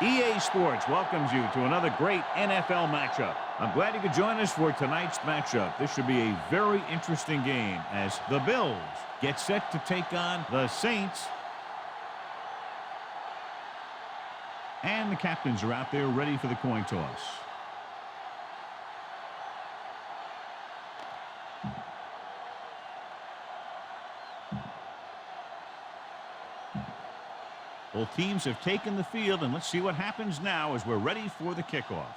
EA Sports welcomes you to another great NFL matchup. I'm glad you could join us for tonight's matchup. This should be a very interesting game as the Bills get set to take on the Saints. And the captains are out there ready for the coin toss. Both teams have taken the field, and let's see what happens now as we're ready for the kickoff.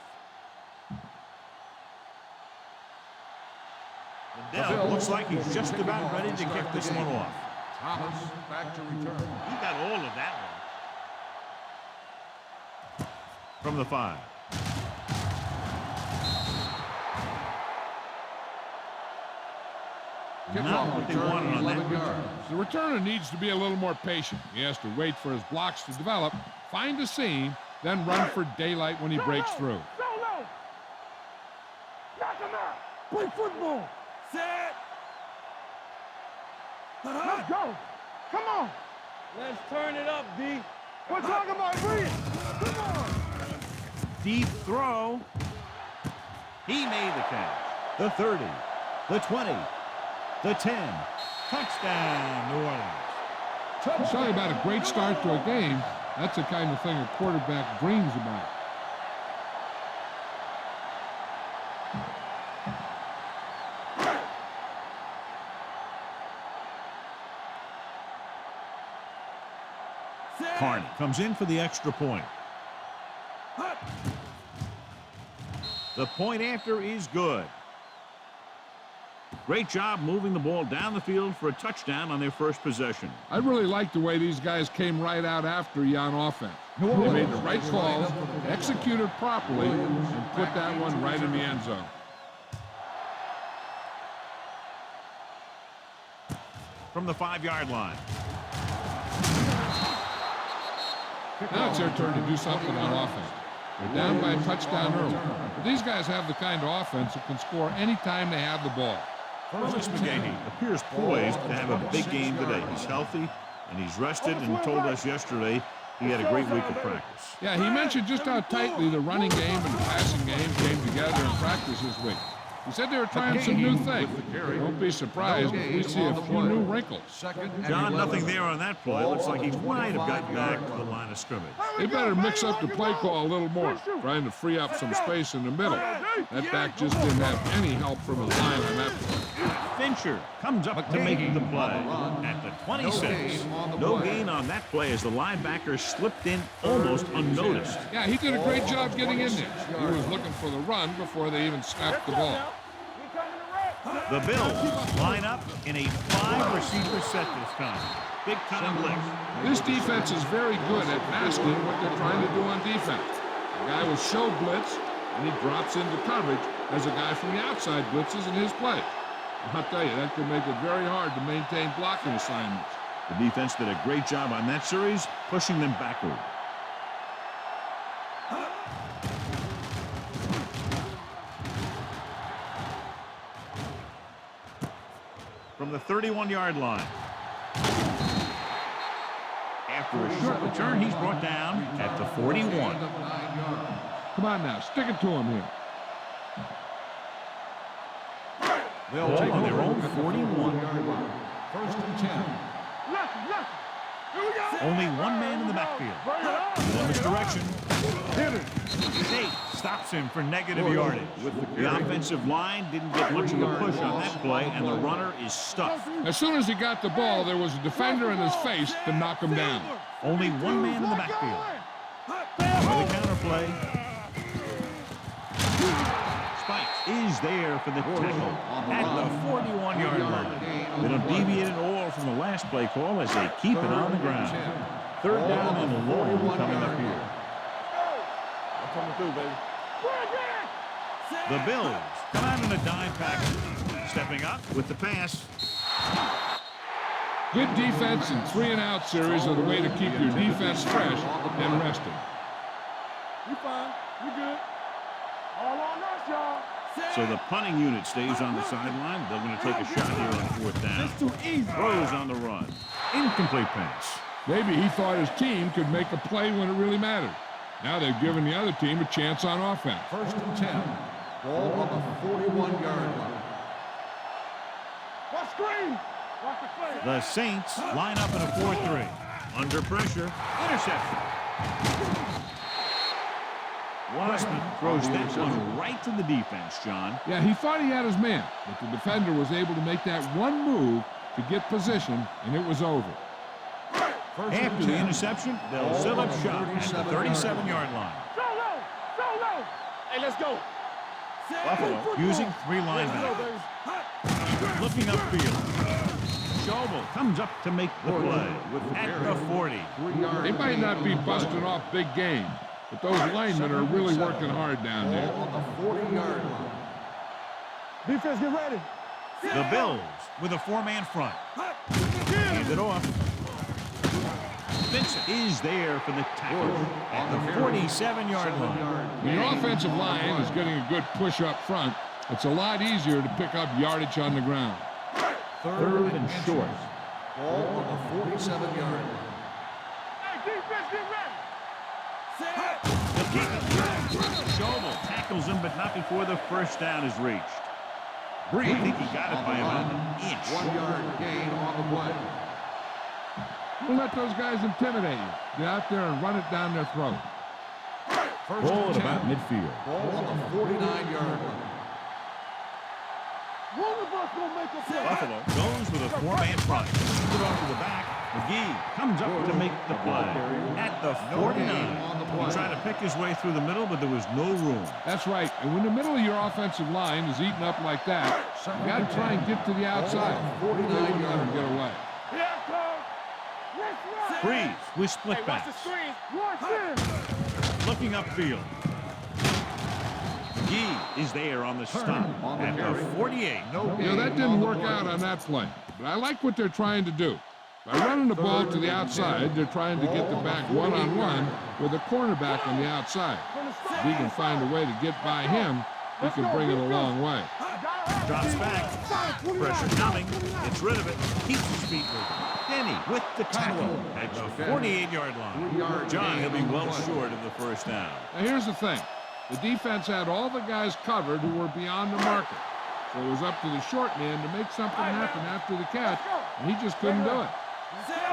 Lindell looks like he's just about ready to kick this one off. Thomas back to return. He got all of that one. From the 5. Not what they wanted on that return. The returner needs to be a little more patient. He has to wait for his blocks to develop, find a seam, then run for daylight when he breaks through. Knock him out. Play football. Set. Let's go. Come on. Let's turn it up, D. We're talking about Reed. Come on. Deep throw. He made the catch. The 30, the 20. The 10. Touchdown, New Orleans. I'll tell you about a great start to a game. That's the kind of thing a quarterback dreams about. Carney comes in for the extra point. The point after is good. Great job moving the ball down the field for a touchdown on their first possession. I really like the way these guys came right out after you on offense. They made the right calls, executed properly, and put that one right in the end zone. From the 5-yard line. Now it's their turn to do something on offense. They're down by a touchdown early. But these guys have the kind of offense that can score anytime they have the ball. Alex McGahee appears poised to have a big game today. He's healthy, and he's rested, and told us yesterday he had a great week of practice. Yeah, he mentioned just how tightly the running game and the passing game came together in practice this week. He said they were trying some new things. Don't be surprised if we see a few new wrinkles. John, nothing there on that play. Looks like he might have gotten back to the line of scrimmage. They better mix up the play call a little more, trying to free up some space in the middle. That back just didn't have any help from his line on that play. Fincher comes up to make the play at the 26. No gain on that play as the linebacker slipped in almost unnoticed. Yeah, he did a great job getting in there. He was looking for the run before they even snapped the ball. The Bills line up in a 5-receiver set this time. Big-time blitz. This defense is very good at masking what they're trying to do on defense. The guy will show blitz, and he drops into coverage as a guy from the outside blitzes in his play. I'll tell you, that can make it very hard to maintain blocking assignments. The defense did a great job on that series, pushing them backward. From the 31-yard line. After a short return, he's brought down at the 41. Come on now, stick it to him here. They'll take on their own 41. First and 10. Only one man in the backfield. In this direction. State stops him for negative yardage. The offensive line didn't get much of a push on that play, and the runner is stuffed. As soon as he got the ball, there was a defender in his face to knock him down. Only one man in the backfield. For the counter play. Spikes is there for the tackle at the 41-yard line. They don't deviate at all from the last play call as they keep it on the ground. Third down and long coming up here. The Bills come out in a dime package. Stepping up with the pass. Good defense and 3-and-out series are the way to keep your defense fresh and rested. You fine. You good. All on us, y'all. So the punting unit stays on the sideline. They're going to take a shot here on fourth down. It's too easy. Throws on the run. Incomplete pass. Maybe he thought his team could make a play when it really mattered. Now they've given the other team a chance on offense. 1st and 10. Ball on the 41-yard line. What screen? Watch the play. The Saints line up in a 4-3. Under pressure, interception. Washington throws that one right to the defense, John. Yeah, he thought he had his man, but the defender was able to make that one move to get position, and it was over. After the interception, they'll set up shop at the 37-yard line. Go low! Go low! Hey, let's go. Buffalo using 3 linebackers. Looking upfield. Schobel comes up to make the play at the 40. They might not be busting off big game, but those linemen are really working hard down there. On the 40-yard line. Defense, get ready. The Bills with a 4-man front. Hand it off. Vincent is there for the tackle at the 47-yard line. When your offensive line is getting a good push up front, it's a lot easier to pick up yardage on the ground. 3rd and short. Ball on the 47-yard line. Hey, defense, get ready. The kick. Schobel tackles him, but not before the first down is reached. I think he got it by about an inch. 1-yard gain on the play. Don't let those guys intimidate you. Get out there and run it down their throat. Ball at about midfield. Ball on the 49-yard line. One of us gonna make a play. Buffalo goes with a 4-man front. Sends it off to the back. McGee comes up to make the play at the 49. He tried to pick his way through the middle, but there was no room. That's right. And when the middle of your offensive line is eaten up like that, you got to try and get to the outside. 49 Let him get away. Here comes. Let's run. Freeze with split Hey, watch the backs. screen. Watch this. Looking upfield. McGee is there on the stop at the 48. That didn't work out on that play. But I like what they're trying to do. By running the ball to the outside, they're trying to get the back one-on-one with a cornerback on the outside. If he can find a way to get by him, he can bring it a long way. Drops back. Pressure coming. Gets rid of it. Keeps his feet moving. Denny with the tackle at the 48-yard line. John, he'll be well short of the first down. Now here's the thing. The defense had all the guys covered who were beyond the marker. So it was up to the short man to make something happen after the catch, and he just couldn't do it.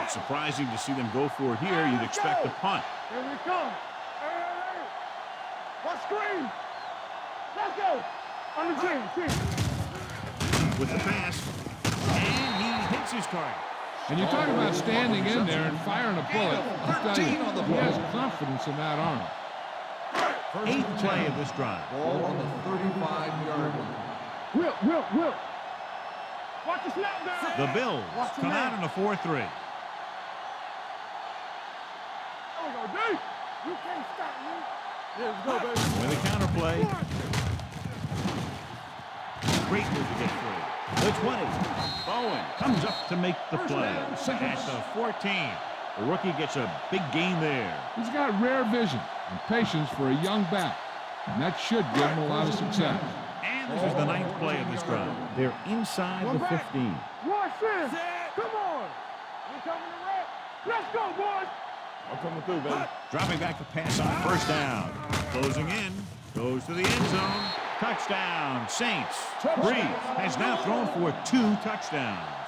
It's surprising to see them go for it here. You'd expect a punt. Here we come. What screen? Let's go. On the team. With the pass. And he hits his target. And you talk about standing in there and firing a bullet. I'll tell you, he has confidence in that arm. 8th play of this drive. Ball on the 35-yard line. Will. Watch the snap down. The Bills come out in a 4-3. There we go, D. You can't stop me. Here we go, baby. With a counterplay. Great move to get through. The 20. Bowen comes up to make the play at the 14. The rookie gets a big gain there. He's got rare vision and patience for a young back, and that should give him a lot of success. And this is the 9th play of this drive. They're inside the 15. Watch this. Come on. We coming to wreck. Let's go, boys. I'm coming through, baby. Dropping back to pass on first down. Closing in. Goes to the end zone. Touchdown, Saints. Breeze has now thrown for 2 touchdowns.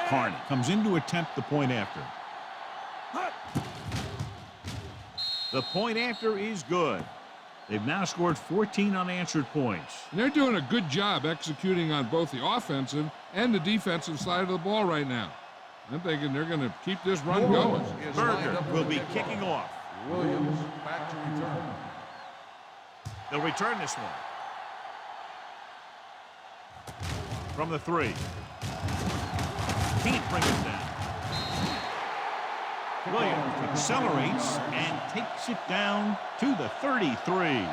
Carney comes in to attempt the point after. The point after is good. They've now scored 14 unanswered points. And they're doing a good job executing on both the offensive and the defensive side of the ball right now. I'm thinking they're going to keep this run going. Berger will be kicking off. Williams back to return. They'll return this one. From the 3. Can't bring it down. Williams accelerates and takes it down to the 33.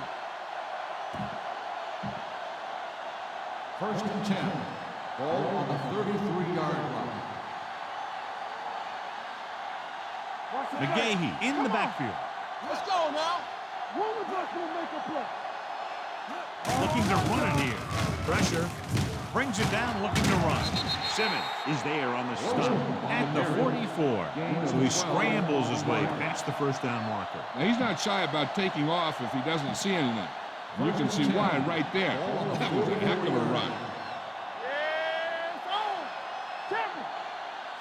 1st and 10. Ball on the 33-yard line. McGahee in the backfield. Let's go now. One of us will make a play. Looking to run it here. Pressure. Brings it down, looking to run. Simmons is there on the stop at the 44. So he scrambles his way past the first down marker. Now, he's not shy about taking off if he doesn't see anything. You can see why right there. That was a heck of a run.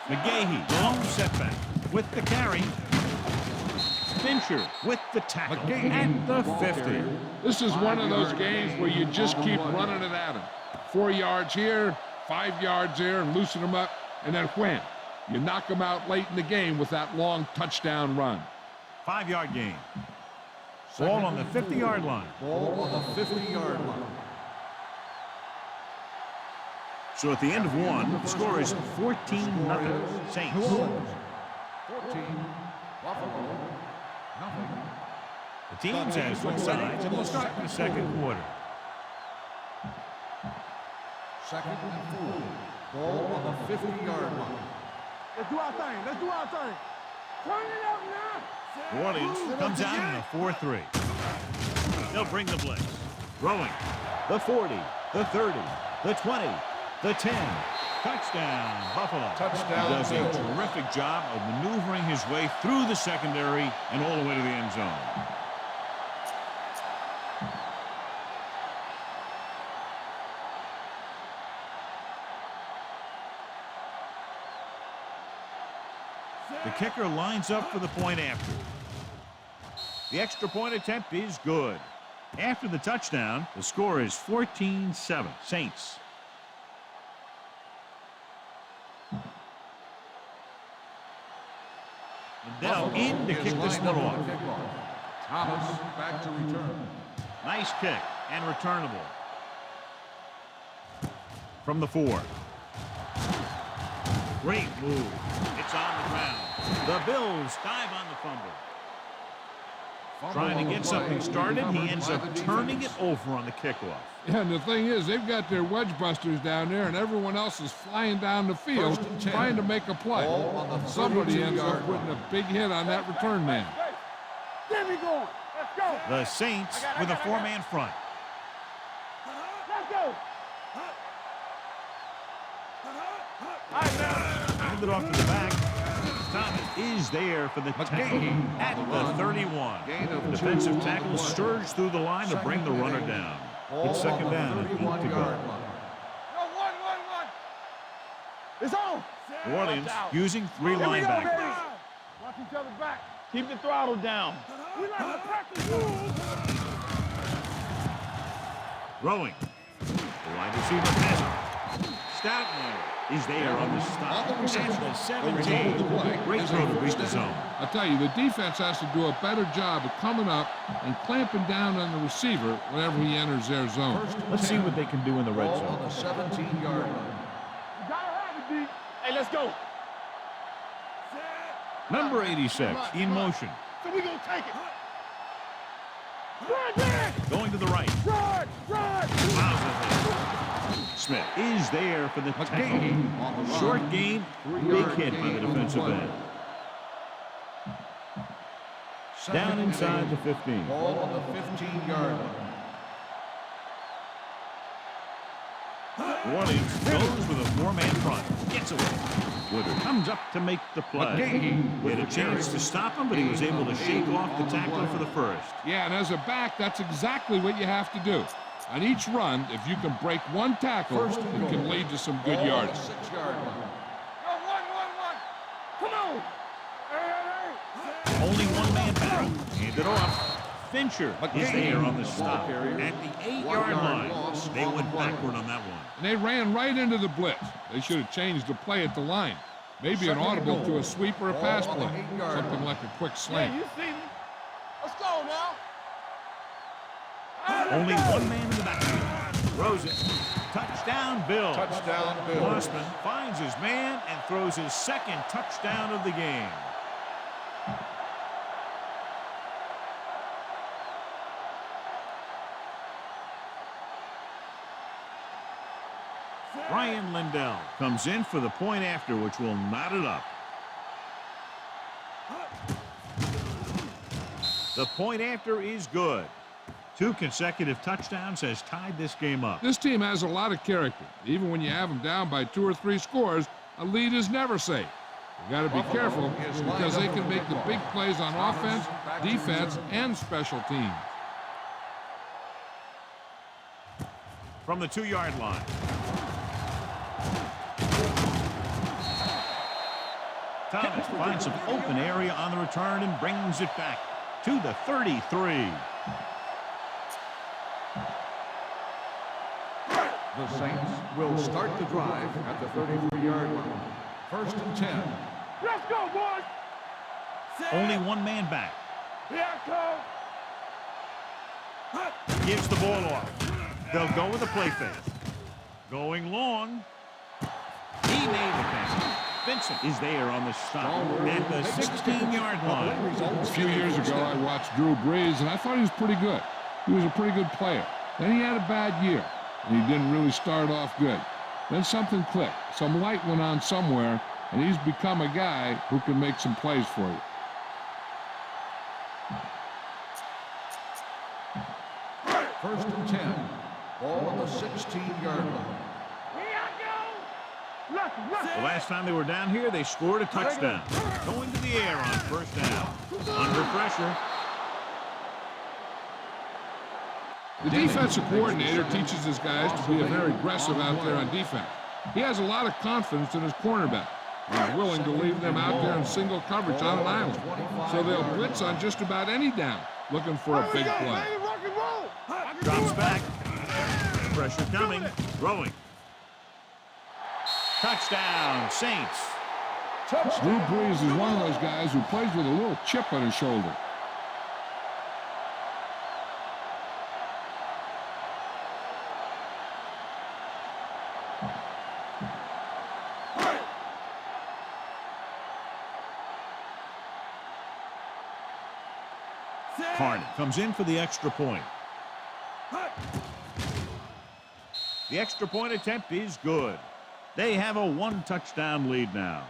McGahee, lone setback with the carry. Fincher with the tackle at the 50. This is one of those games where you just keep running it at him. 4 yards here, 5 yards there, and loosen them up, and then wham. You knock them out late in the game with that long touchdown run. 5-yard gain. Ball on the 50-yard line. Ball on the 50-yard line. So at the end of one, the score is 14-0 Saints. 14, Buffalo, nothing. The teams have switched sides, and we'll start in the second quarter. Second and 4. Ball on the 50-yard line. Let's do our thing. Let's do our thing. Turn it up now. New Orleans comes out in a 4-3. They'll bring the blitz. Throwing. The 40, the 30, the 20, the 10. Touchdown, Buffalo. Touchdown, He does a Buffalo. terrific job of maneuvering his way through the secondary and all the way to the end zone. The kicker lines up for the point after. The extra point attempt is good. After the touchdown, the score is 14-7 Saints. Lindell in to kick this one off. Thomas back to return. Nice kick and returnable. From the 4. Great move. It's on the ground. The Bills dive on the fumble. Trying to get something started, he ends up turning it over on the kickoff. Yeah, and the thing is, they've got their wedge busters down there, and everyone else is flying down the field trying to make a play. Somebody ends up putting a big hit on that return man. Get me going. Let's go. The Saints with a 4-man front. Let's go. Hand it off to the back. Thomas is there for the tackle at the 31. The defensive tackle surged through the line to bring the runner down. It's second down and 8 to go. No, one. It's on. New Orleans using 3 linebackers. Watch each other back. Keep the throttle down. We like to practice rules. Throwing. The wide receiver has it. Stoutland is there on the stop. At the 17. Great throw to reach the zone. I tell you, the defense has to do a better job of coming up and clamping down on the receiver whenever he enters their zone. Let's see what they can do in the red Ball zone. on the 17-yard line. You gotta have it, D. Hey, let's go. Number 86 in motion. So we gonna take it. Run, man. Going to the right. Run. Miles ahead. Smith is there for the tackle. Short gain, big hit by the defensive end. Down inside the 15. Ball on the 15-yard line. Orleans goes with a 4-man front. Gets away. Woodard comes up to make the play. He had a chance to stop him, but he was able to shake off the tackler for the first. Yeah, and as a back, that's exactly what you have to do. On each run, if you can break one tackle, it can lead to some good yards. 6-yard line. Go, one. Come on. Hey. Only 1-man back. Hand it off. Fincher is there on the stop at the 8-yard line. They went backward on that one. And they ran right into the blitz. They should have changed the play at the line. Maybe an audible to a sweep or a pass play. Something like a quick Yeah, slant. you see me. Let's go now. Only 1 man in the backfield. Throws it. Touchdown, Bill. Touchdown, Bill. Mossman finds his man and throws his second touchdown of the game. Ryan Lindell comes in for the point after, which will knot it up. The point after is good. 2 consecutive touchdowns has tied this game up. This team has a lot of character. Even when you have them down by 2 or 3 scores, a lead is never safe. You got to be careful because they can make the big plays on offense, defense, and special teams. From the 2-yard line. Thomas finds some open area on the return and brings it back to the 33. The Saints will start the drive at the 33-yard line. 1st and 10. Let's go, boys! Only one man back. Here I come! Gives the ball off. They'll go with a play fake. Going long. He made the pass. Vincent is there on the stop at the 16-yard line. A few years ago, I watched Drew Brees, and I thought he was pretty good. He was a pretty good player. Then he had a bad year, and he didn't really start off good. Then something clicked. Some light went on somewhere, and he's become a guy who can make some plays for you. First and 10. Ball on the 16-yard line. Here I go! Look! The last time they were down here, they scored a touchdown. Going to the air on 1st down. Under pressure. The defensive coordinator teaches his guys to be very aggressive out there on defense. He has a lot of confidence in his cornerback. He's willing to leave them out there in single coverage on an island. So they'll blitz on just about any down, looking for a big play. Drops back. Pressure coming. Throwing. Touchdown, Saints. Drew Brees is one of those guys who plays with a little chip on his shoulder. Harden comes in for the extra point. The extra point attempt is good. They have a 1-touchdown lead now.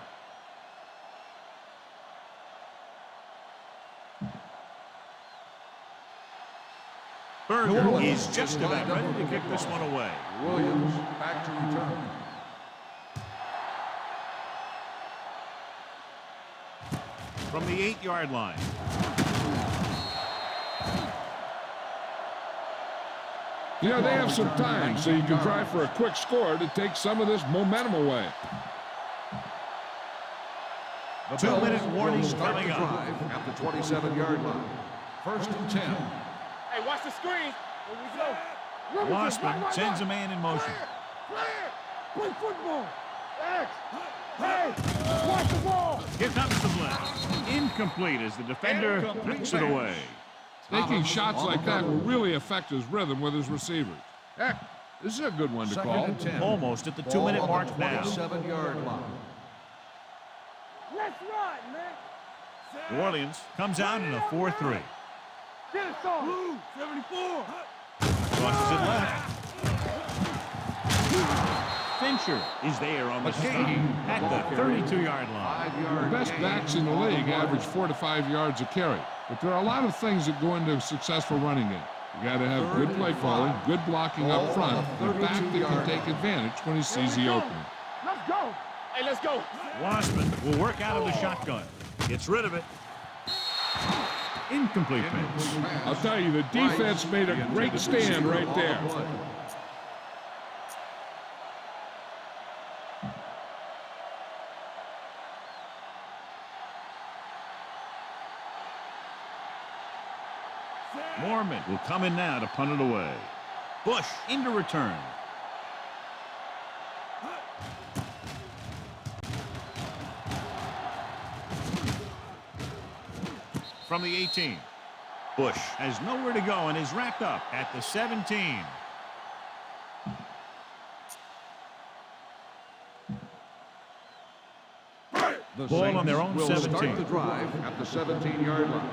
Berger is just about ready to kick this one away. Williams back to return. From the 8-yard line. You know, they have some time, so you can try for a quick score to take some of this momentum away. The 2-minute warning start coming the up. drive at the 27-yard line. 1st and 10. Hey, watch the screen. Here we go. Wassman sends a man in motion. Play football. X. Hey, watch the ball. Here comes the blitz. Incomplete as the defender knocks it away. Taking shots like that will really affect his rhythm with his receivers. Heck, this is a good one to 2nd call. and 10. Almost at the Ball 2-minute on mark the now. 27-yard line. Let's ride, man. New Orleans comes out in a 4-3. Get it, son. 74. Crosses it left. Fincher is there on the stop at the 32-yard line. 5-yard The best backs in the league average 4 to 5 yards a carry. But there are a lot of things that go into a successful running game. You got to have good play calling, good blocking up front, and a back that can take advantage when he sees the opening. Let's go. Hey, let's go. Wassman will work out of the shotgun. Gets rid of it. Incomplete pass. I'll tell you, the defense made a great stand right there. Mormon will come in now to punt it away. Bush into return. From the 18. Bush has nowhere to go and is wrapped up at the 17. The Ball on their own Saints will 17. start the drive at the 17-yard line.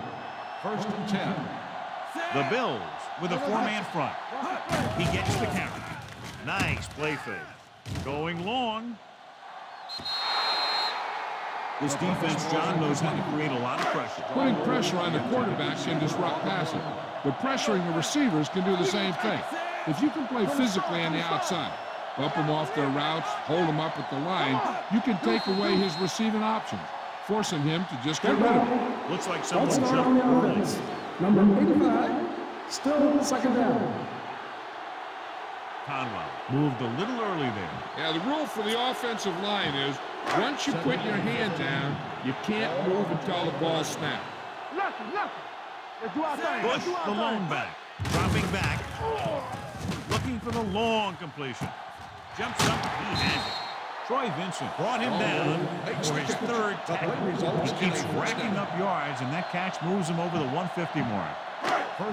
1st and 10. The Bills with a 4-man front. He gets the count. Nice play fake. Going long. This defense, John, knows how to create a lot of pressure. Putting pressure on the quarterbacks can disrupt passing, but pressuring the receivers can do the same thing. If you can play physically on the outside, bump them off their routes, hold them up at the line, you can take away his receiving options, forcing him to just get rid of it. Looks like someone jumped early. Number 85, still second down. Conwell moved a little early there. Yeah, the rule for the offensive line is once you put your hand down, you can't move until the ball snaps. Bush, the lone back, dropping back, looking for the long completion. Jumps up, he has it. Troy Vincent brought him down for his third tackle. He keeps racking up yards, and that catch moves him over the 150 mark.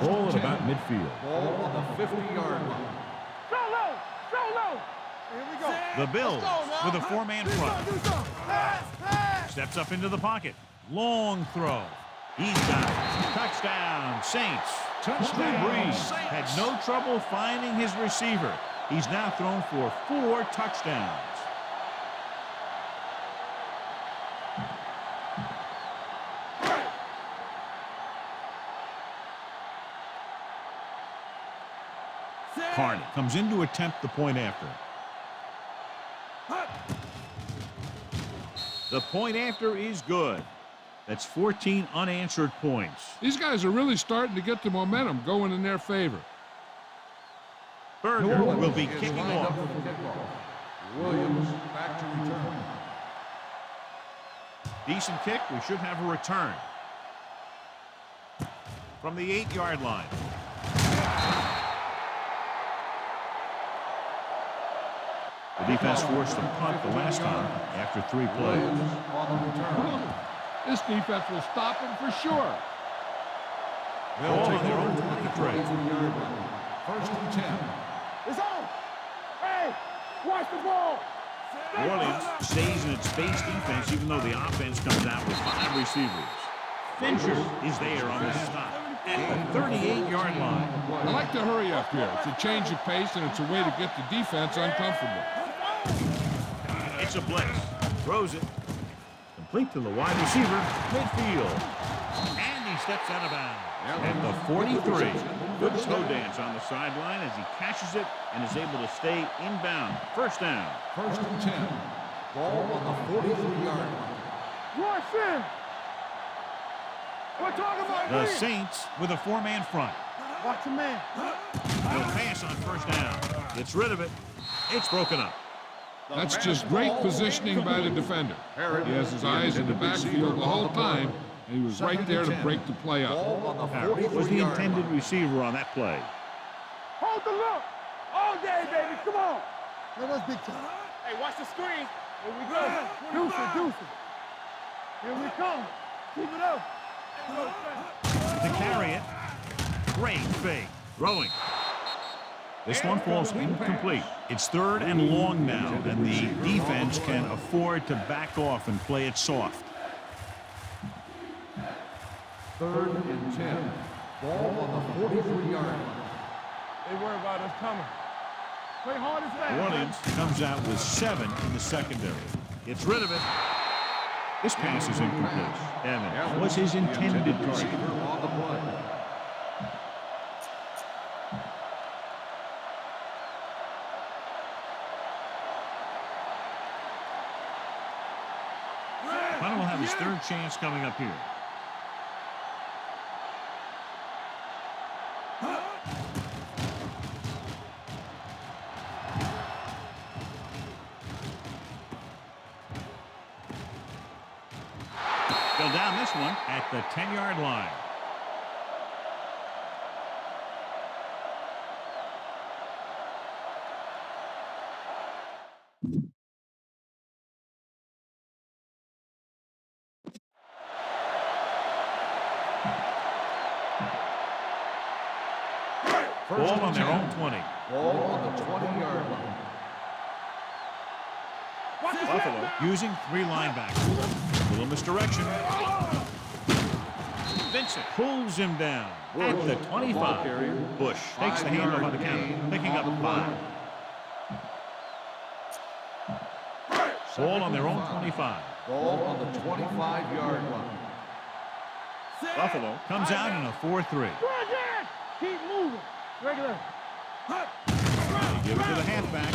Ball at about midfield. Ball on the 50-yard line. Here we go. The Bills with a four-man front. Steps up into the pocket. Long throw. He's got it. Touchdown, Saints. Touchdown, Breeze Saints. had no trouble finding his receiver. He's now thrown for 4 touchdowns. Carney comes in to attempt the point after. The point after is good. That's 14 unanswered points. These guys are really starting to get the momentum going in their favor. Berger will be Is kicking lined off. up for the kickoff. Williams back to return. Decent kick. We should have a return. From the 8-yard line. The defense forced a punt the last time after 3 plays. Williams on the return. This defense will stop them for sure. They'll Ball take on their own the 23. 23-yard line. First and 10. It's on. Hey, watch the ball. New Orleans stays in its base defense even though the offense comes out with 5 receivers. Fincher is there on the stop at the 38-yard line. I like to hurry up here. It's a change of pace, and it's a way to get the defense uncomfortable. It's a blitz. Throws it. Complete to the wide receiver. Midfield. And he steps out of bounds. At the 43. Good toe dance on the sideline as he catches it and is able to stay inbound. First down. First and 10. Ball on the 43-yard line. Rush in. We're talking about The me. Saints with a 4-man front. Watch the man. He'll pass on first down. Gets rid of it. It's broken up. That's just great positioning by the defender. He has his eyes in the backfield the whole time, and he was right there to break the play up. Ball on the Harris was the 43-yard intended line. receiver on that play. Hold the look. All day, baby. Come on. That was big time. Hey, watch the screen. Here we go. Deuce it. Here we come. Keep it up. To carry it. Great fake. Throwing. This one falls incomplete. It's 3rd and long now, and the defense can afford to back off and play it soft. 3rd and 10. Ball on the 43-yard line. They worry about us coming. Play hard as fast. New Orleans comes out with 7 in the secondary. Gets rid of it. This pass is incomplete. Evans was his intended target. Receiver on the play. Hunter will have his 3rd chance coming up here. They'll down this one at the 10-yard line. Ball on their own 20. Ball on the 20-yard line. Buffalo using 3 linebackers. Little misdirection. Vincent pulls him down at the 25. Bush takes the handoff on the counter, picking up 5. Ball on their own 25. Ball on the 25-yard line. Buffalo comes out in a 4-3. Keep moving. Regular. They give it to the halfback.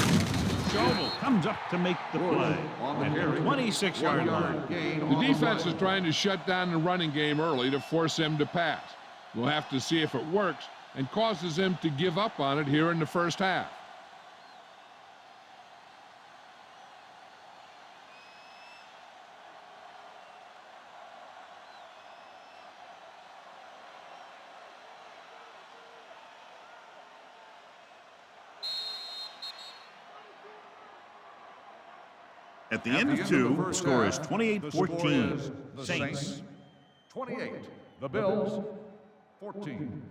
Schobel comes up to make the play at the 26-yard line. The defense is trying to shut down the running game early to force him to pass. We'll have to see if it works and causes him to give up on it here in the first half. At the end of two, the score is 28-14. The Saints. 28. The Bills 14.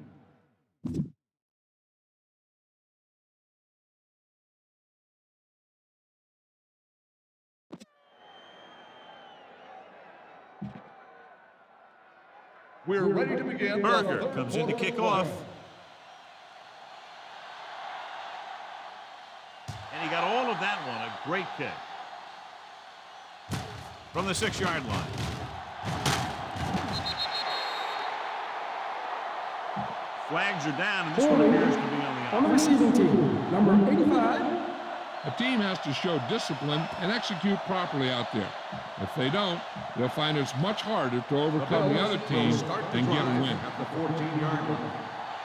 We're ready to begin. Berger comes in to kick off. And he got all of that one. A great kick. From the 6-yard line. Flags are down, and this one appears to be on the receiving team, number 85. A team has to show discipline and execute properly out there. If they don't, they'll find it's much harder to overcome the other team and get a win. At the 14-yard line.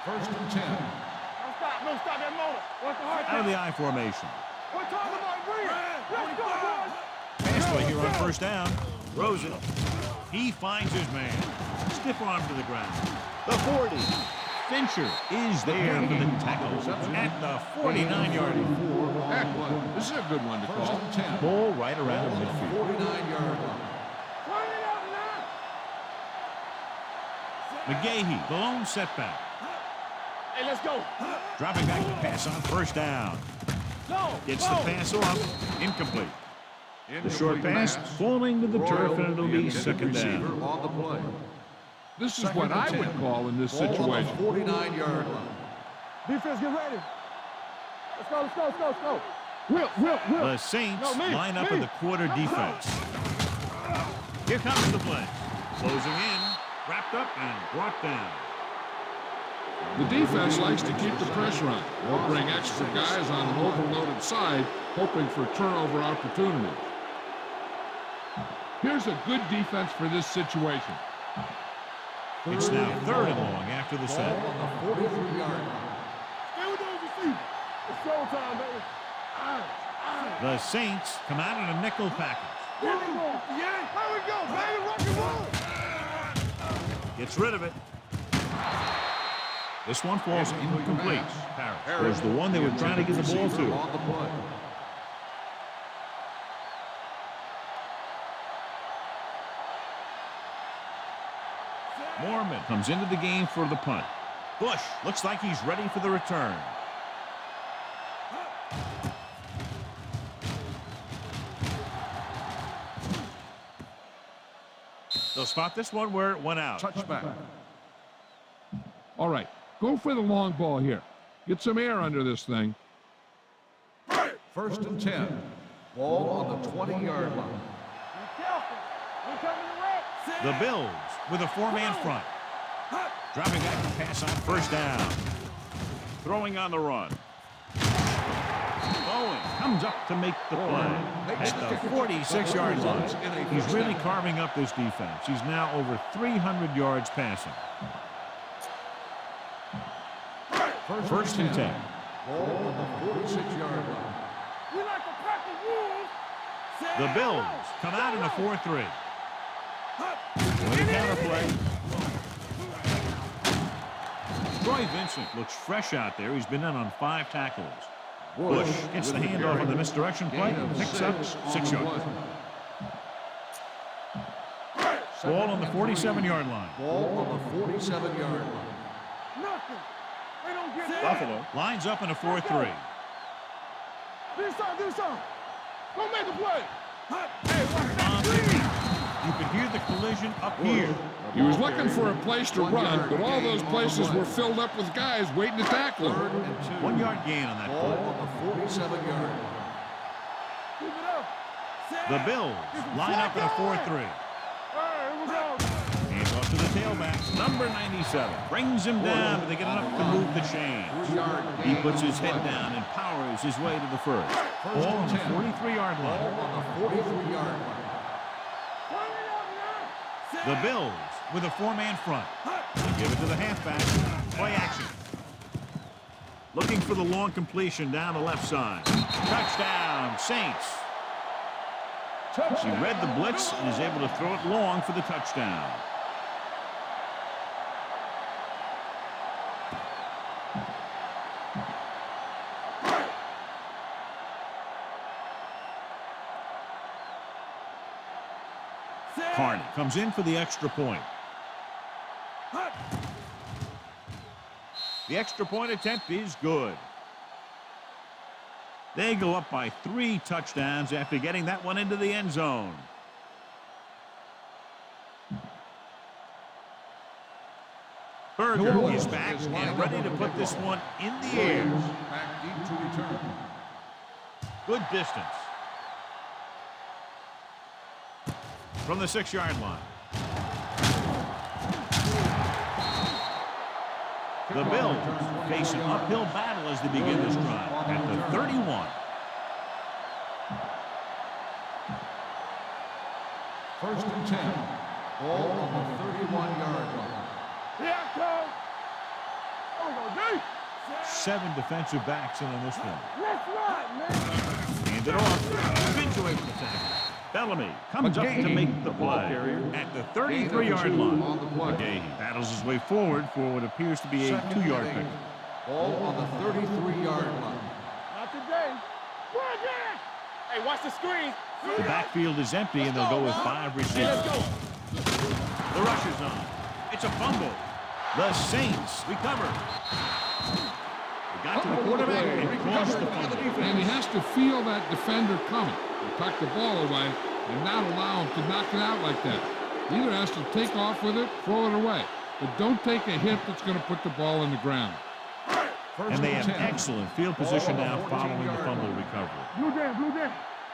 First and 10. No, stop that motor. What's the hard out of the I formation. We're talking about Green. Let's go, boys. Pass play here on first down. Rosen. He finds his man. Stiff arm to the ground. The 40. Fincher is there for the tackle at the 49-yard line. Heck, this is a good one to call. Ball right around the midfield. 49-yard line. Turn it up now. McGahee, the lone setback. Hey, let's go. Dropping back to pass on first down. Gets the pass off. Incomplete. The short pass falling to the turf, and it'll be second down. On the play. This is what I would call in this situation. 49-yard line. Defense, get ready. Let's go. Will. The Saints line up in the quarter defense. Here comes the play. Closing in, wrapped up, and brought down. The defense likes to keep the pressure on. They'll bring extra guys on an overloaded side, hoping for turnover opportunities. Here's a good defense for this situation. It's now third and long after the set. On the 43-yard line. Stay with those receivers. It's showtime, baby. The Saints come out in a nickel package. Here we go, baby. Rock and roll. Gets rid of it. This one falls incomplete. Parrish was the one they were trying to get the ball to. On the play. Mormon comes into the game for the punt. Bush looks like he's ready for the return. They'll spot this one where it went out. Touchback. All right, go for the long ball here. Get some air under this thing. First and 10. Ball on the 20-yard line. Be careful. We're coming to wreck. The Bills with a four-man front. Dropping back to pass on first down. Throwing on the run. Bowen comes up to make the play at the 46-yard line. He's really carving up this defense. He's now over 300 yards passing. First and 10. Ball on the 46-yard line. We like to practice rules. The Bills come out in a 4-3. With a counterplay. Troy Vincent looks fresh out there. He's been in on 5 tackles. Bush gets the handoff on the misdirection play. Picks up 6 yards. Ball on the 47-yard line. Ball on the 47-yard line. Nothing. They don't get it. Buffalo lines up in a 4-3. Do something. Go make a play. Hey, watch that. You can hear the collision up here. He was looking for a place to run, but all those places were filled up with guys waiting to tackle him. 1 yard gain on that Ball play. on the 47-yard line. Keep it up. The Bills line up in a 4-3. Hands off to the tailback. Number 97 brings him down, but they get enough to move the chains. He puts his head down and powers his way to the first. Ball on the 43-yard line. The Bills with a 4-man front. They give it to the halfback. Play action. Looking for the long completion down the left side. Touchdown, Saints. He read the blitz and is able to throw it long for the touchdown. Carney comes in for the extra point. The extra point attempt is good. They go up by 3 touchdowns after getting that one into the end zone. Berger is back and ready to put this one in the air. Back deep to return. Good distance. From the 6-yard line. The Bills face an uphill battle as they begin this drive at the 31. First and 10. Ball on the 31-yard line. Here comes. 7 defensive backs in on this one. Let's run, man. Hand it off. Into a tackle. Bellamy comes up to make the play at the 33-yard line. McGahee battles his way forward for what appears to be a 2-yard pick. Ball on the 33-yard line. Not today. Hey, watch the screen. The backfield is empty, and they'll go with 5 receivers. The rush is on. It's a fumble. The Saints recover. They got to the quarterback and caused the fumble. And he has to feel that defender coming. Tuck the ball away and not allow him to knock it out like that. He either has to take off with it, throw it away. But don't take a hit that's going to put the ball in the ground. And they have excellent field position now following the fumble recovery. Blue down.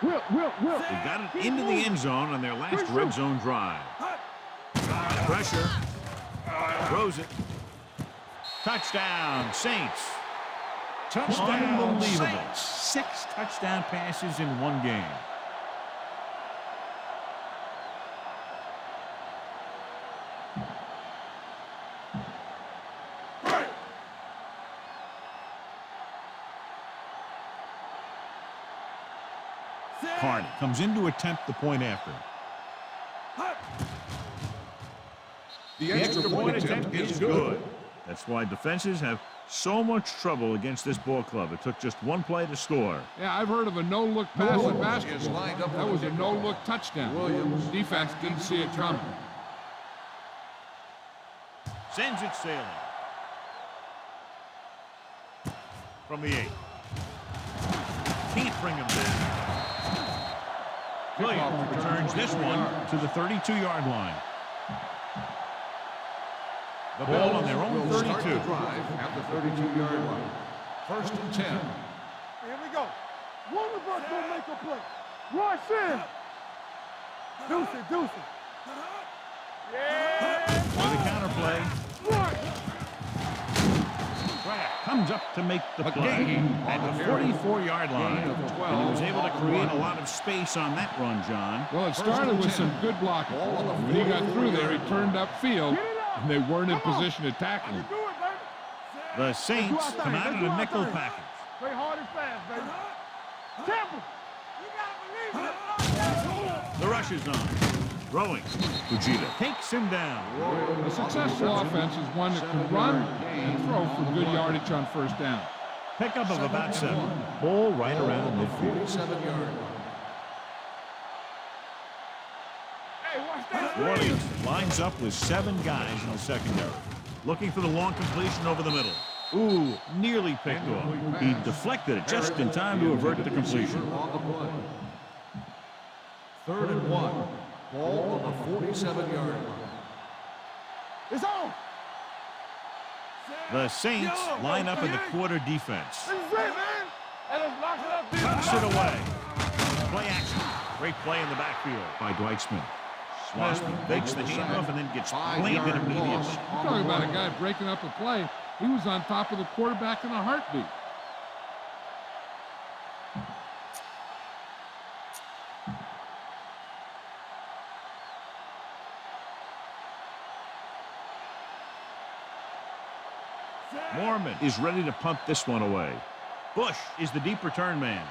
Will. They got it into the end zone on their last red zone drive. Pressure. Throws it. Touchdown, Saints. Unbelievable. 6 touchdown passes in one game. Carney comes in to attempt the point after. The extra point attempt is good. That's why defenses have so much trouble against this ball club. It took just 1 play to score. Yeah, I've heard of a no-look pass in basketball. That was a no-look touchdown. Williams. Defense didn't see it coming. Sends it sailing. From the 8. Can't bring him down. Williams returns this one to the 32-yard line. The ball on their own 32. Start the drive at the 32-yard line. First and 10. Here we go. One of us gonna make a play. Rush in. Deuce it. Yeah. For the counter play. Pratt comes up to make the play at the 44-yard line. And he was able to create a lot of space on that run, John. Well, it started with some good blocking. When he got through there, he turned upfield, and they weren't in position to tackle him. The Saints come out in a nickel package. Play hard and fast, baby. Temple. The rush is on. Throwing. Fujita takes him down. A successful offense is one that can run and throw for good yardage on first down. Pickup of about 7. Ball right around midfield. 47-yard line. New Orleans lines up with 7 guys in the secondary. Looking for the long completion over the middle. Ooh, nearly picked off. He deflected it just in time to avert the completion. On the play. 3rd and 1. Ball on the 47-yard line. It's on. The Saints line up in the quarter defense. This is it, man. And let's lock it up. Tucks it away. Play action. Great play in the backfield by Dwight Smith. Smith fakes the handoff and then gets planted immediately. You're talking about a guy breaking up a play. He was on top of the quarterback in a heartbeat. Mormon is ready to punt this one away. Bush is the deep return man.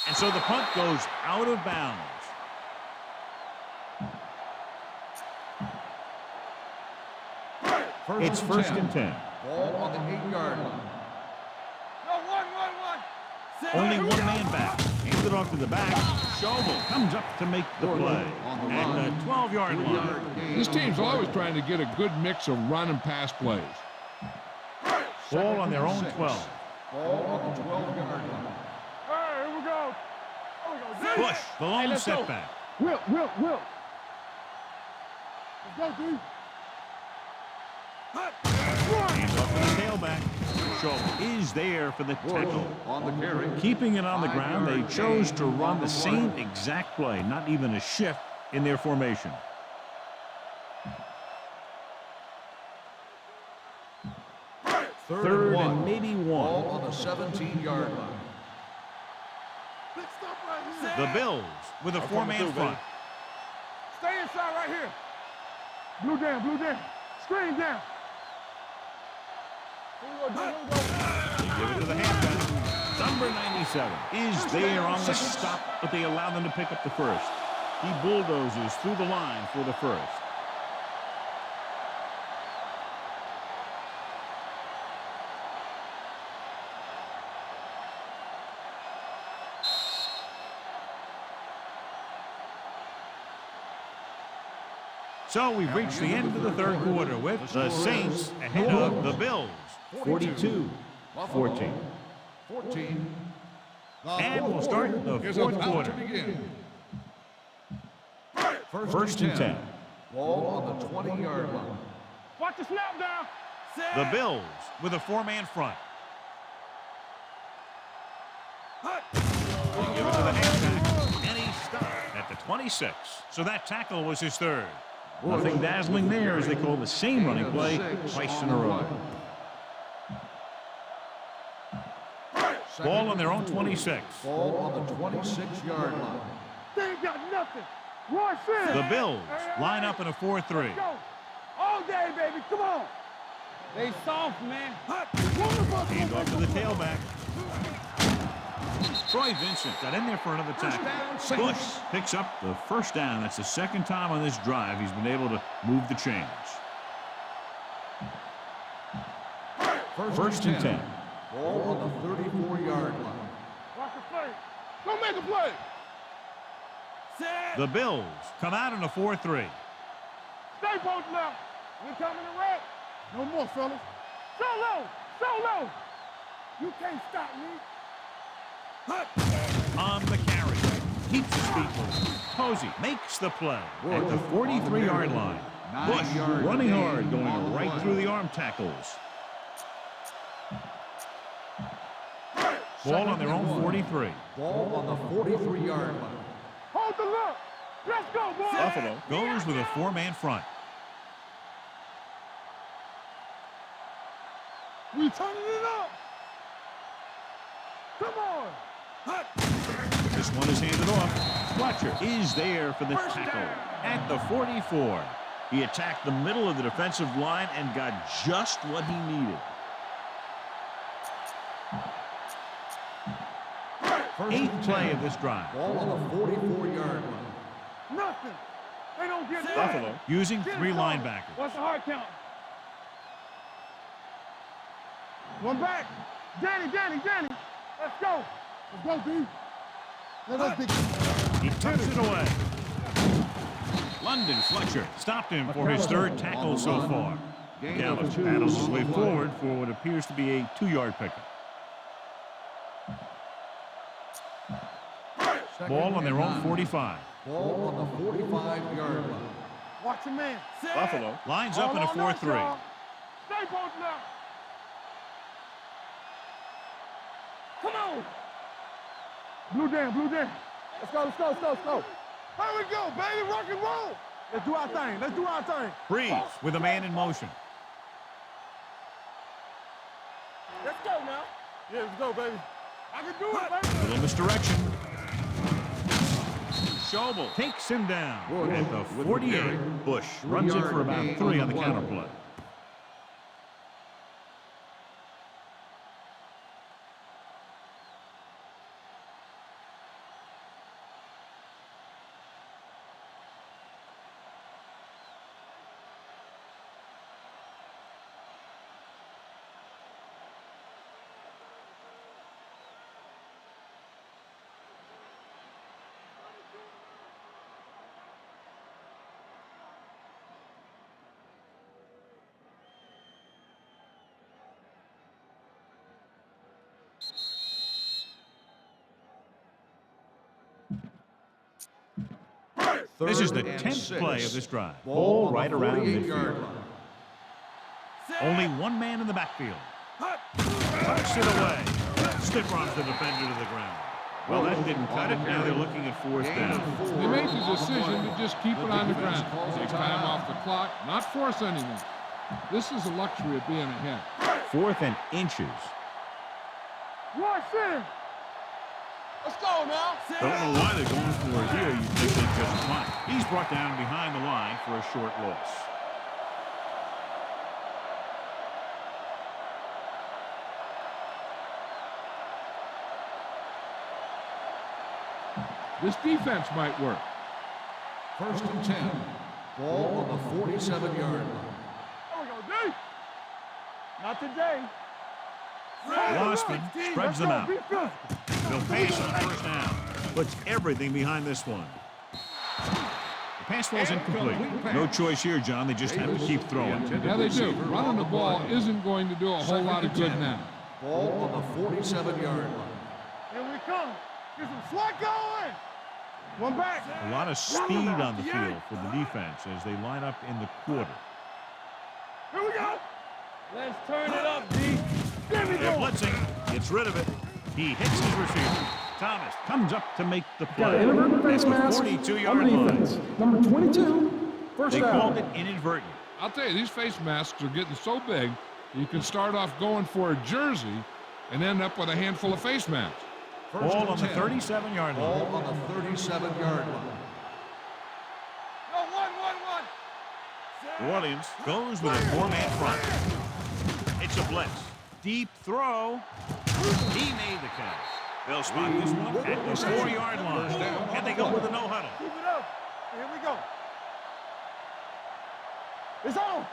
And so the punt goes out of bounds. It's first and 10. Ball on the 8-yard line. Only one man back. Hands it off to the back. Schobel comes up to make the play at the 12-yard line. This team's always trying to get a good mix of run and pass plays. Ball on their own 12. Ball on the 12-yard line. Hey, here we go. Bush, the lone setback. Will. Let's go, D. Hands off to the tailback. Schobel is there for the tackle. On the carry. Keeping it on the ground, they chose to run the same exact play, not even a shift in their formation. Third and maybe Ball one. on the 17-yard line. The Bills with a four-man front. Stay inside right here. Blue down. Screen down. Here we go. They give it to the halfback. Number 97 is there on the stop, but they allow them to pick up the first. He bulldozes through the line for the first. So we've reached the end of the third quarter with the Saints ahead of the Bills, 42-14. 14. And we'll start the Here's fourth about to quarter. begin. First and 10. Ball on the 20-yard line. Watch the snap down. The Bills with a four-man front. They give it to the halfback, and he stopped at the 26. So that tackle was his third. Nothing dazzling there as they call the same running play twice in a row. Ball on their own 26. Ball on the 26-yard line. They ain't got nothing. Rush in. The Bills line up in a 4-3. Go. All day, baby. Come on. They soft, man. Hand off to the tailback. Troy Vincent got in there for another tackle. Bush picks up the first down. That's the second time on this drive he's been able to move the chains. First and 10. Ball on the 34-yard line. Watch the play. Go make a play. The Bills come out in a 4-3. Stay posted up. We're coming to wreck. No more, fellas. Solo. You can't stop me. On the carry. Keeps his feet moving. Posey makes the play at the 43-yard line. Bush running hard, going right through the arm tackles. Ball on their own 43. Ball on the 43-yard line. Hold the look. Let's go, boy. Buffalo goes with a four-man front. We turning it up. Come on. This one is handed off. Fletcher is there for the tackle at the 44. He attacked the middle of the defensive line and got just what he needed. Eighth play of this drive. Ball on the 44-yard line. Nothing. They don't get Buffalo using three linebackers. What's the hard count? One back. Danny. Let's go. Let's go, D. He tucks it away. London Fletcher stopped him for his third tackle so far. Gallup paddles his way forward for what appears to be a 2-yard pickup. Ball on their own 45. Ball on the 45-yard line. Watch your man. Buffalo lines up in a 4-3. Stay posted up. Come on. Blue down, blue down. Let's go, let's go, let's go, let's go. Here we go, baby, rock and roll. Let's do our thing, let's do our thing. Freeze with a man in motion. Let's go now. Yeah, let's go, baby. I can do it, baby. Little misdirection. Schobel takes him down at the 48. Bush runs it for about 3 on the counter play. This is the 10th play of this drive. Ball right around midfield. Only one man in the backfield. Tucks it away. Stiff arms the defender to the ground. Well, that didn't cut it. Now they're looking at 4th down. They make the decision to just keep it on the ground. Take time off the clock, not force anything. This is the luxury of being ahead. 4th and inches. Rush in. Let's go now. Don't know why they're going for it here. You think they just might. He's brought down behind the line for a short loss. This defense might work. 1st and 10. Ball on the 47-yard line. There we go, D. Not today. Losman spreads them out. They'll pass on 1st down. Puts everything behind this one. The pass falls incomplete. No choice here, John. They just have to keep throwing. Yeah, they do. Running the ball isn't going to do a whole lot of good now. Ball on the 47-yard line. Here we come. Get some swat going. One back. A lot of speed on the field for the defense as they line up in the quarter. Here we go. Let's turn it up, D. There we They're go. blitzing. Gets rid of it. He hits his receiver. Thomas comes up to make the Got an play. inadvertent face mask on 42-yard the line. defense. Number 22, first They down. called it inadvertent. I'll tell you, these face masks are getting so big, you can start off going for a jersey and end up with a handful of face masks. Ball on the 37-yard Ball line. on the 37-yard line. No, one. New Orleans goes with a 4-man front. It's a blitz. Deep throw. He made the catch. They'll spot this one at the 4-yard line. And they go with a no huddle. Keep it up. Here we go. It's on.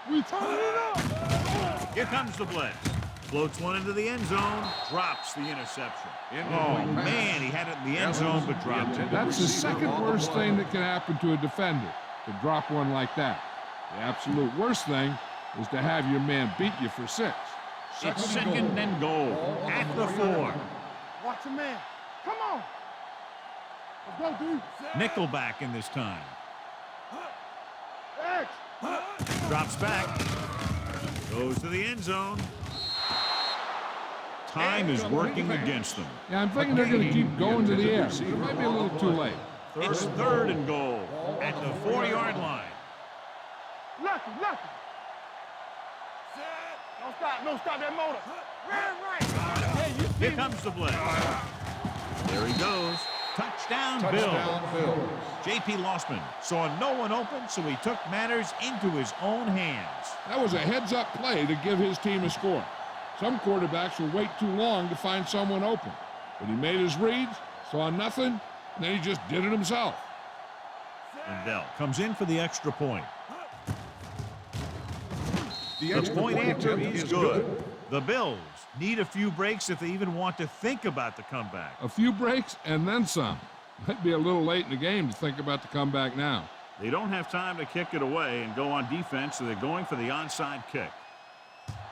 We turn it up. Here comes the blitz. Floats one into the end zone. Drops the interception. Oh, man, he had it in the end zone, but dropped it. That's the second worst thing that can happen to a defender, to drop one like that. The absolute worst thing is to have your man beat you for 6. It's 2nd and goal at the 4. Watch your man. Come on. Let's go, dude. Nickelback in this time. X. Drops back. Goes to the end zone. Time is working against them. Yeah, I'm thinking they're going to keep going to the air. It might be a little too late. It's 3rd and goal at the 4-yard line. Lucky. Don't stop that motor. Right. Here comes the blitz. There he goes. Touchdown, Bill. J.P. Losman saw no one open, so he took matters into his own hands. That was a heads-up play to give his team a score. Some quarterbacks will wait too long to find someone open. But he made his reads, saw nothing, and then he just did it himself. And Dell comes in for the extra point. The point after is good. The Bills need a few breaks if they even want to think about the comeback. A few breaks and then some. Might be a little late in the game to think about the comeback now. They don't have time to kick it away and go on defense, so they're going for the onside kick.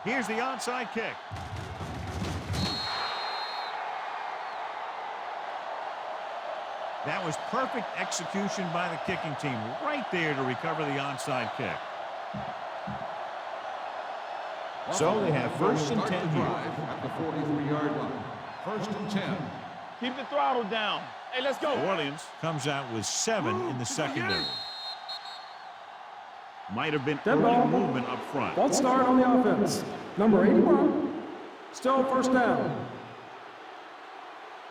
Here's the onside kick. That was perfect execution by the kicking team right there to recover the onside kick. So they have first and Start 10 the here. drive at the 43-yard line. First and 10. Keep the throttle down. Hey, let's go. New Orleans comes out with 7 in the secondary. Might have been Dead early ball. movement up front. False start on the offense. Number 81. Still first down.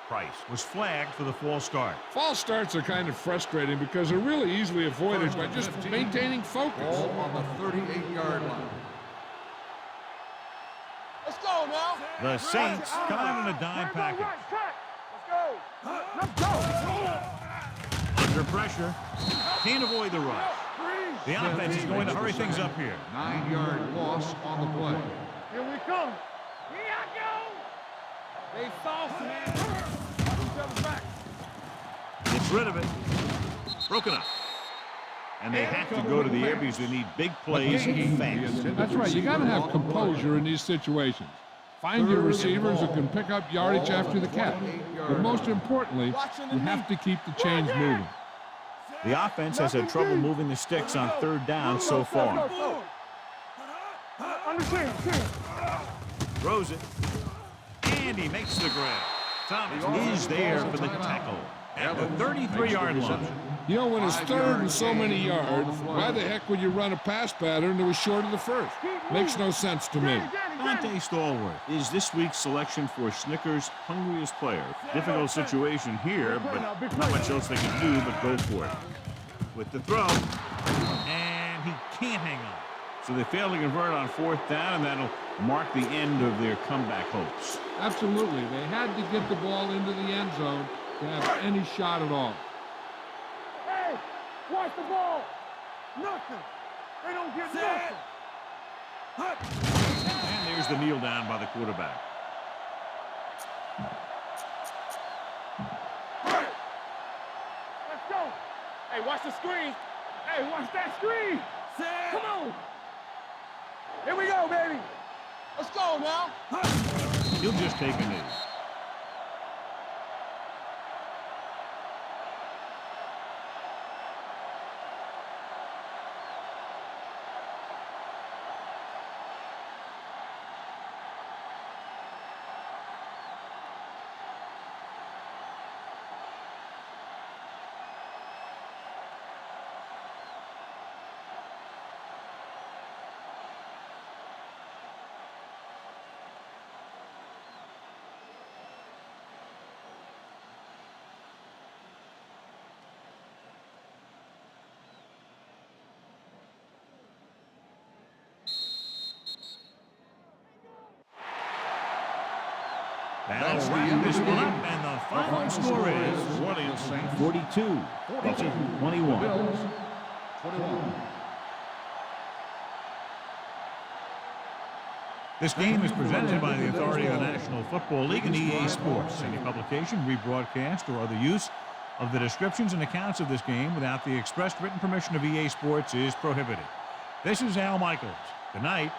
Price was flagged for the false start. False starts are kind of frustrating because they're really easily avoided by just maintaining focus. Ball on the 38-yard line. Let's go now. The Saints come out in a dime package. Let's go. Under pressure. Can't avoid the rush. The offense is going to hurry things up here. 9-yard loss on the play. Here we come. Here I go. They sauce, man. Back. Gets rid of it. Broken up. And they have to go to the air because they need big plays fast. That's right. You got to have composure in these situations. Find your receivers who can pick up yardage after the catch. But most importantly, you have to keep the chains moving. The offense has had trouble moving the sticks on third down so far. Throws it. And he makes the grab. Thomas is there for the tackle at the 33-yard line. You know, when it's third and so many yards, why the heck would you run a pass pattern that was short of the first? Makes no sense to me. Dante Stallworth is this week's selection for Snickers' hungriest player. Difficult situation here, but not much else they can do but go for it. With the throw, and he can't hang on. So they fail to convert on fourth down, and that'll mark the end of their comeback hopes. Absolutely. They had to get the ball into the end zone to have any shot at all. Hey, watch the ball. Nothing. They don't get nothing. And there's the kneel down by the quarterback. Let's go. Hey, watch the screen. Hey, watch that screen. Come on. Here we go, baby. Let's go now. He'll just take a knee. That'll wrap this one up, and the final score is Orleans 42, Bills 21. 21. This game is presented by the authority of the National Football League and EA Sports. Any publication, rebroadcast, or other use of the descriptions and accounts of this game without the expressed written permission of EA Sports is prohibited. This is Al Michaels. Good night.